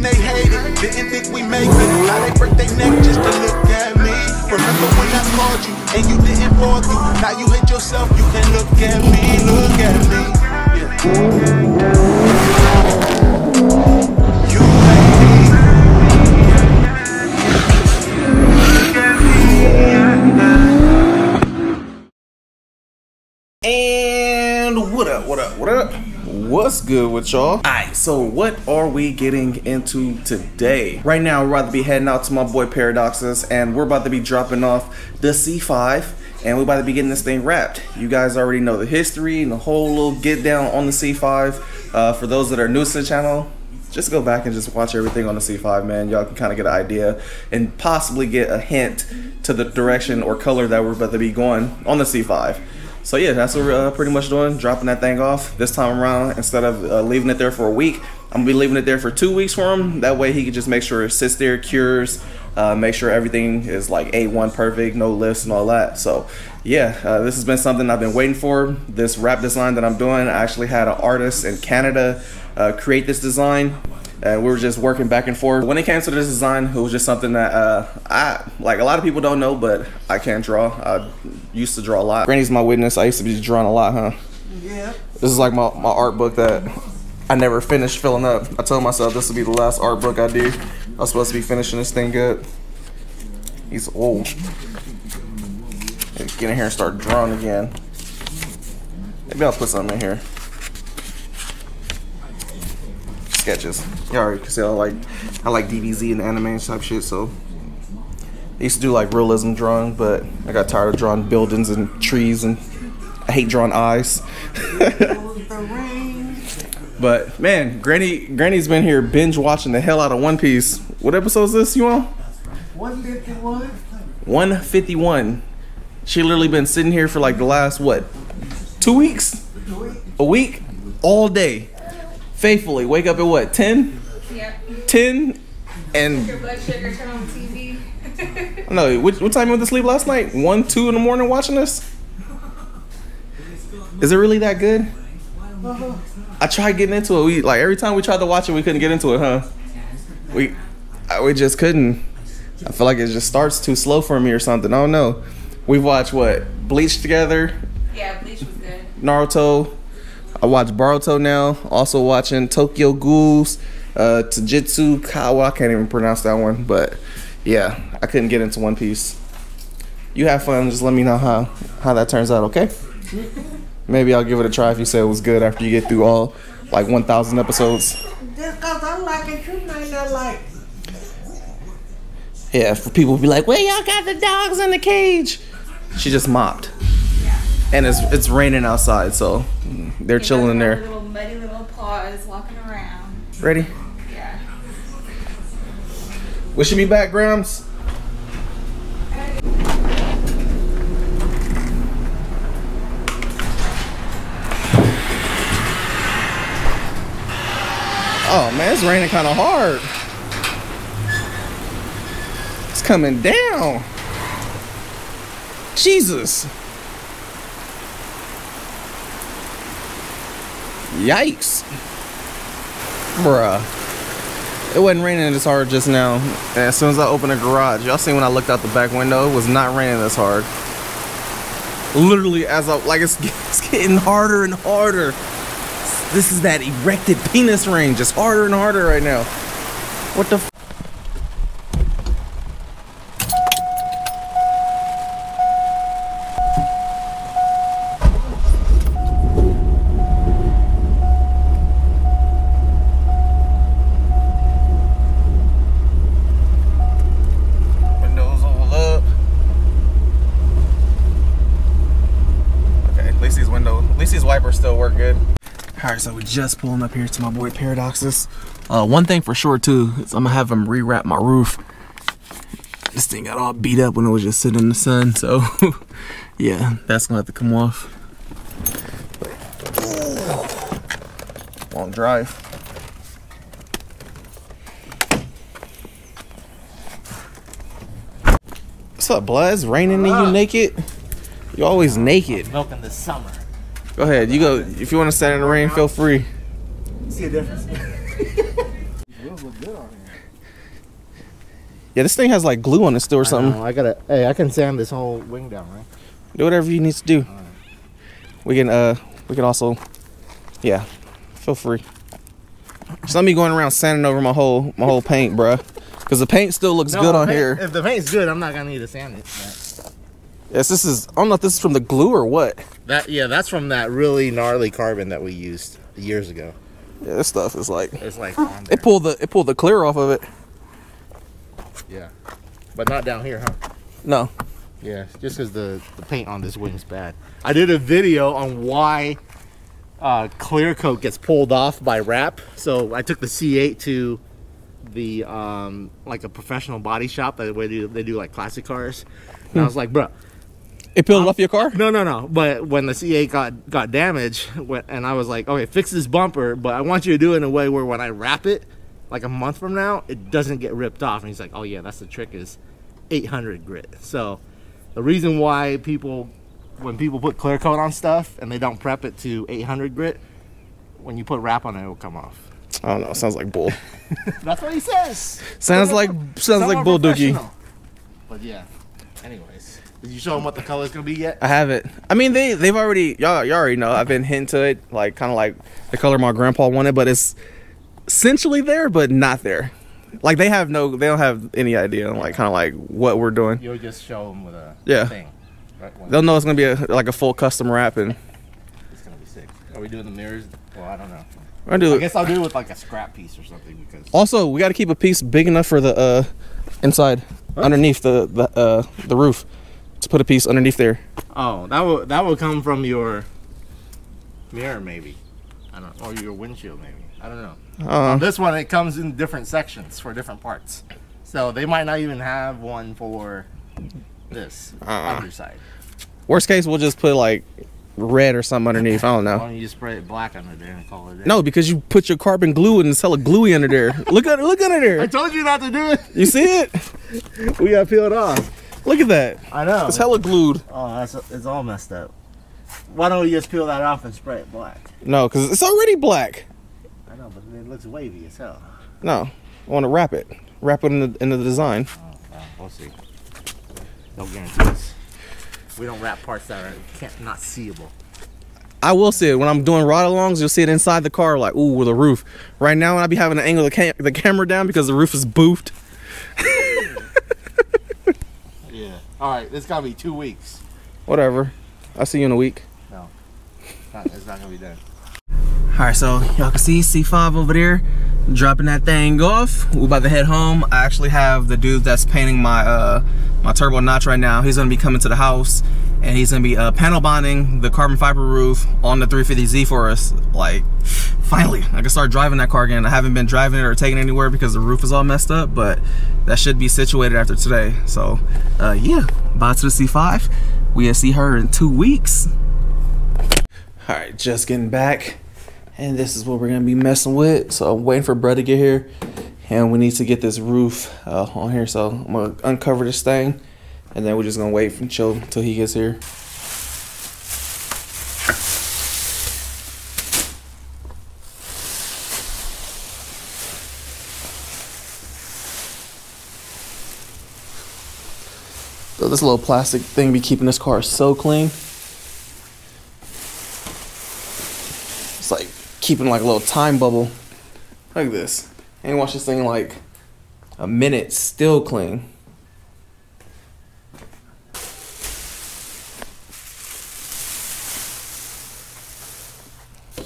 when they hated, didn't think we make it. Now they break their neck just to look at me. Remember when I called you and you didn't fall through? Now you hate yourself, you can look at me, look at me. You made me. And what up? What's good with y'all? Alright, so what are we getting into today? Right now, we're about to be heading out to my boy Paradoxes, and we're about to be dropping off the C5, and we're about to be getting this thing wrapped. You guys already know the history and the whole little get down on the C5. For those that are new to the channel, just go back and just watch everything on the C5, man. Y'all can kind of get an idea and possibly get a hint to the direction or color that we're about to be going on the C5. So yeah, that's what we're pretty much doing, dropping that thing off. This time around, instead of leaving it there for a week, I'm gonna be leaving it there for 2 weeks for him. That way he can just make sure it sits there, cures, make sure everything is like A1 perfect, no lifts and all that. So yeah, this has been something I've been waiting for. This wrap design that I'm doing, I actually had an artist in Canada create this design. And we were just working back and forth. When it came to this design, it was just something that like a lot of people don't know, but I can draw. I used to draw a lot. Granny's my witness. I used to be drawing a lot, huh? Yeah. This is like my art book that I never finished filling up. I told myself this would be the last art book I do. I was supposed to be finishing this thing good. He's old. Let's get in here and start drawing again. Maybe I'll put something in here. Sketches. You already can see I like DBZ and anime type shit, so I used to do like realism drawing, but I got tired of drawing buildings and trees, and I hate drawing eyes. But man, Granny's been here binge watching the hell out of One Piece. What episode is this you on? 151. 151. She literally been sitting here for like the last what? 2 weeks? A week? All day. Faithfully, wake up at what, 10? Yep. 10 and... Your blood sugar, turn on TV. No, what time you went to sleep last night? 1, 2 in the morning watching this? Is it really that good? I tried getting into it. We like every time we tried to watch it, we couldn't get into it, huh? We just couldn't. I feel like it just starts too slow for me or something. I don't know. We've watched what? Bleach together? Yeah, Bleach was good. Naruto. I watch Boruto now. Also watching Tokyo Ghouls, Tajutsu Kawa. I can't even pronounce that one, but yeah, I couldn't get into One Piece. You have fun. Just let me know how that turns out, okay? Maybe I'll give it a try if you say it was good after you get through all like 1,000 episodes. Just cause I like it, you might not like it. Yeah, for people to be like, "Where y'all got the dogs in the cage?" She just mopped. And it's raining outside, so they're chilling in there. Little muddy little paws walking around. Ready? Yeah. Will she be back, Grams? Oh man, it's raining kind of hard. It's coming down. Jesus. Yikes. Bruh. It wasn't raining this hard just now. And as soon as I opened the garage, y'all seen when I looked out the back window, it was not raining this hard. Literally as I, like it's getting harder and harder. This is that erected penis rain, just harder and harder right now. What the f? Wipers still work good. All right, so we're just pulling up here to my boy Paradoxes. One thing for sure too is I'm gonna have him rewrap my roof. This thing got all beat up when it was just sitting in the sun, so yeah, that's gonna have to come off. Won't drive. What's up, blood? It's raining and you naked? You always naked. Milking this summer. Go ahead. You go. If you want to stand in the rain, feel free. See a difference? good on here. Yeah, this thing has like glue on it still or something. Hey, I can sand this whole wing down, right? Do whatever you need to do. We can also, yeah, feel free. Just let me going around sanding over my whole paint, bruh. Cause the paint still looks good on here. If the paint's good, I'm not gonna need to sand it. But. Yes, this is. I don't know if this is from the glue or what. That's from that really gnarly carbon that we used years ago. Yeah, this stuff is like. It's like on there. It pulled the clear off of it. Yeah, but not down here, huh? No. Yeah, just because the paint on this wing's bad. I did a video on why clear coat gets pulled off by wrap. So I took the C8 to the like a professional body shop that they do like classic cars, and I was like, bro, it peeled off your car? No. But when the C8 got damaged, and I was like, okay, fix this bumper, but I want you to do it in a way where when I wrap it, like a month from now, it doesn't get ripped off. And he's like, oh yeah, that's the trick, is 800 grit. So the reason why when people put clear coat on stuff and they don't prep it to 800 grit, when you put wrap on it, it'll come off. I don't know. Sounds like bull. That's what he says. Sounds like bull dookie. But yeah. Anyways, did you show him what the color's gonna be yet? I haven't. I mean, they've already. Y'all already know. I've been hinting to it, like kind of like the color my grandpa wanted, but it's essentially there, but not there. Like they don't have any idea, like kind of like what we're doing. You'll just show them with a thing. Right? They'll know it's gonna be like a full custom wrap, and it's gonna be sick. Are we doing the mirrors? Well, I don't know. I guess I'll do it with like a scrap piece or something, because also we got to keep a piece big enough for the inside, underneath the roof, to put a piece underneath there. Oh, that will come from your mirror, maybe. I don't know, or your windshield, maybe. I don't know. This one, it comes in different sections for different parts, so they might not even have one for this underside. Worst case, we'll just put like red or something underneath. I don't know. Why don't you just spray it black under there and call it there? No, because you put your carbon glue and it's hella gluey under there. Look under there. I told you not to do it. You see it? We gotta peel it off. Look at that. I know. It's hella glued. Oh, it's all messed up. Why don't we just peel that off and spray it black? No, because it's already black. I know, but it looks wavy as hell. No, I want to wrap it. Wrap it in the design. Oh, well, we'll see. No guarantees. We don't wrap parts that are not seeable. I will see it when I'm doing ride-alongs. You'll see it inside the car, like ooh, with a roof. Right now, when I be having to angle the camera down because the roof is boofed. Yeah. All right. It's gotta be 2 weeks. Whatever. I'll see you in a week. No, it's not gonna be done. All right, so y'all can see C5 over there dropping that thing off. We're about to head home. I actually have the dude that's painting my my turbo notch right now. He's gonna be coming to the house and he's gonna be panel bonding the carbon fiber roof on the 350Z for us. Like, finally, I can start driving that car again. I haven't been driving it or taking it anywhere because the roof is all messed up, but that should be situated after today. So, yeah, bye to the C5. We'll see her in 2 weeks. All right, just getting back. And this is what we're gonna be messing with. So I'm waiting for Brett to get here, and we need to get this roof on here. So I'm gonna uncover this thing, and then we're just gonna wait and chill until he gets here. So this little plastic thing be keeping this car so clean. It's like keeping like a little time bubble. Look at this. And watch this thing like a minute, still clean.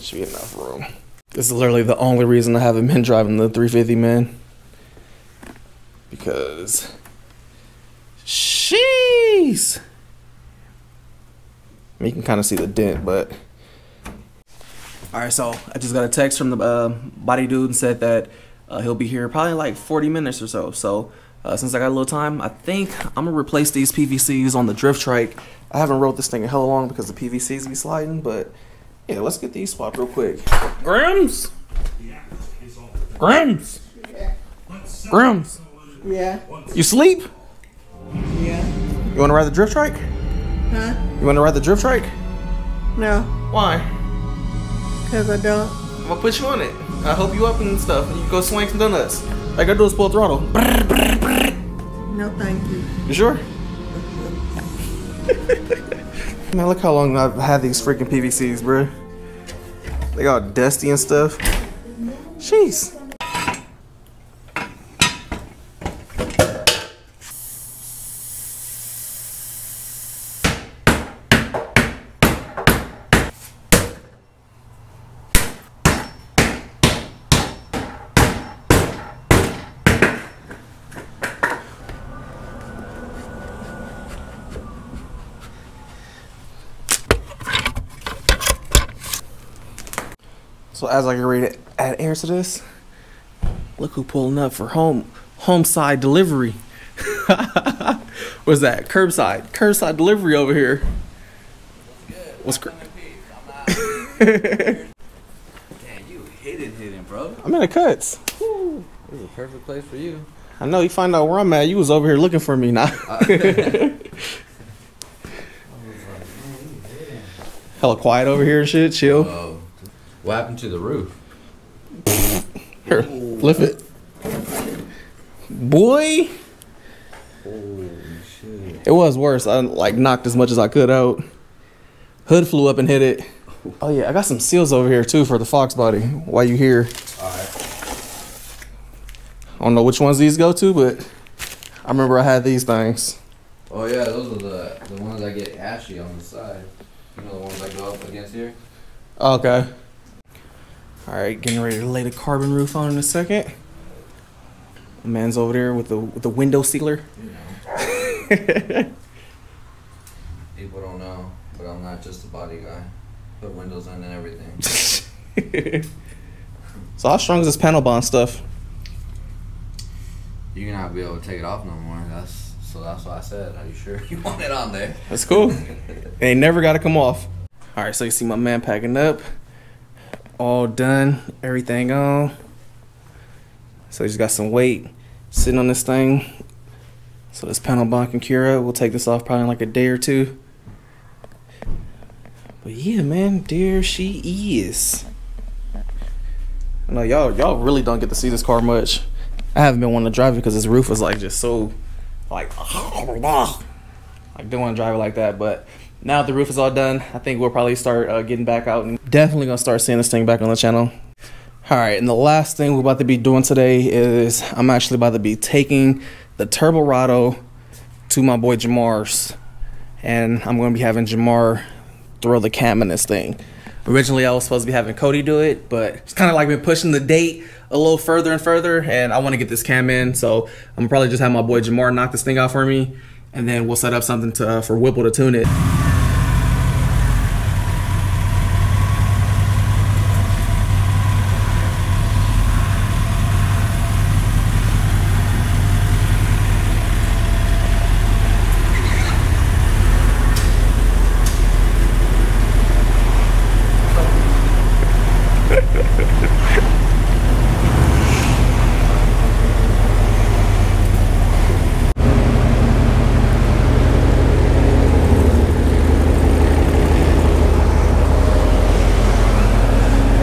Should be enough room. This is literally the only reason I haven't been driving the 350, man. Because jeez. You can kind of see the dent, but alright, so I just got a text from the body dude and said that he'll be here probably like 40 minutes or so. So since I got a little time, I think I'm gonna replace these PVCs on the drift trike. I haven't rode this thing in hella long because the PVCs be sliding, but yeah, let's get these swapped real quick. Grims? Grims? Grims? Yeah. You sleep? Yeah. You wanna ride the drift trike? Huh? You wanna ride the drift trike? No. Why? Because I don't. I'm gonna put you on it. I'll help you up and stuff. You can go swing some donuts. I gotta do is pull throttle. No, thank you. You sure? Man, look how long I've had these freaking PVCs, bro. They got dusty and stuff. Jeez. So as I get ready to add air to this, look who pulling up for home side delivery. What's that? Curbside delivery over here. What's Damn, you hidden, bro. I'm in the cuts. This is a perfect place for you. I know, you find out where I'm at. You was over here looking for me now. Hella quiet over here and shit. Chill. What happened to the roof? Here, flip it. Boy. Holy shit. It was worse. I like knocked as much as I could out. Hood flew up and hit it. Oh yeah, I got some seals over here too for the Fox body. While you here. Alright. I don't know which ones these go to, but I remember I had these things. Oh yeah, those are the ones that get ashy on the side. You know, the ones that go up against here? Okay. Alright, getting ready to lay the carbon roof on in a second. The man's over there with the window sealer. You know. People don't know, but I'm not just a body guy. Put windows in and everything. So how strong is this panel bond stuff? You're gonna be able to take it off no more. That's why I said, are you sure you want it on there? That's cool. It ain't never gotta come off. Alright, so you see my man packing up. All done, everything on. So he's got some weight sitting on this thing. So this panel bond can cure up. We'll take this off probably in like a day or two. But yeah, man, there she is. I know y'all really don't get to see this car much. I haven't been wanting to drive it because this roof was like just so like I don't want to drive it like that. But now that the roof is all done, I think we'll probably start getting back out and definitely gonna start seeing this thing back on the channel. All right, and the last thing we're about to be doing today is I'm actually about to be taking the Turborado to my boy Jamar's, and I'm gonna be having Jamar throw the cam in this thing. Originally I was supposed to be having Cody do it, but it's kind of like been pushing the date a little further and further, and I want to get this cam in, so I'm gonna probably just have my boy Jamar knock this thing out for me, and then we'll set up something to for Whipple to tune it.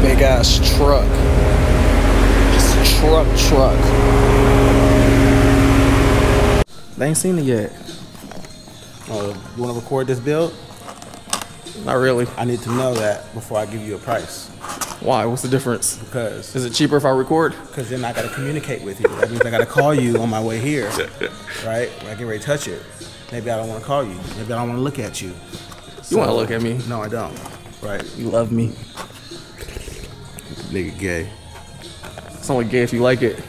Big ass truck. Just truck. They ain't seen it yet. You want to record this build? Not really. I need to know that before I give you a price. Why? What's the difference? Because Is it cheaper if I record? then I got to communicate with you. That means I got to call you on my way here, right? When I get ready to touch it. Maybe I don't want to call you. Maybe I don't want to look at you. You want to look at me? No, I don't. Right? You love me. Nigga gay. It's only gay if you like it.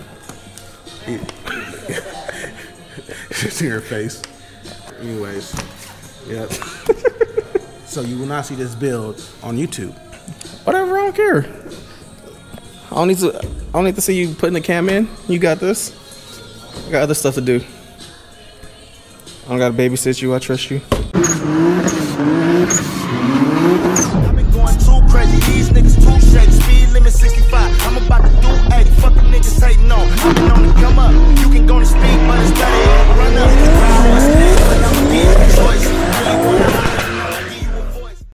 It's in your face. Anyways, yep. So you will not see this build on YouTube. Whatever, I don't care. I don't need to see you putting the cam in. You got this. I got other stuff to do. I don't gotta babysit you. I trust you. I've been going too crazy, these niggas too shady. Speed limit 65. I'm about to do 80. Fuck them niggas hating on.